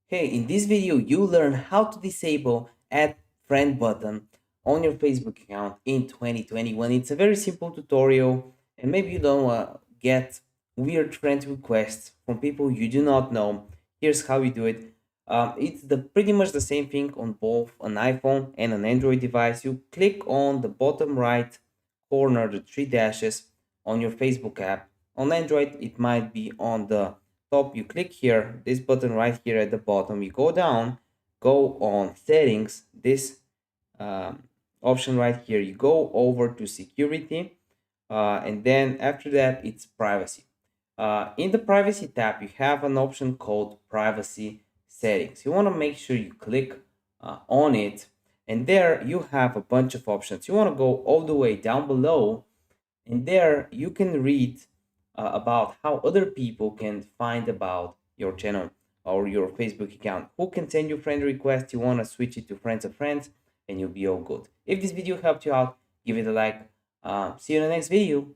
Hey, in this video, you learn how to disable add friend button on your Facebook account in 2021. It's a very simple tutorial, and maybe you don't get weird friend requests from people you do not know. Here's how you do it. It's pretty much the same thing on both an iPhone and an Android device. You click on the bottom right corner, the three dashes on your Facebook app. On Android, it might be on the top. You click here, this button right here at the bottom. You go down, go on settings, this um, option right here. You go over to security, and then after that, it's privacy. In the privacy tab, you have an option called privacy settings. You want to make sure you click on it, and there you have a bunch of options. You want to go all the way down below, and there you can read about how other people can find about your channel or your Facebook account. Who can send you friend requests? You want to switch it to friends of friends, and you'll be all good. If this video helped you out, give it a like. See you in the next video.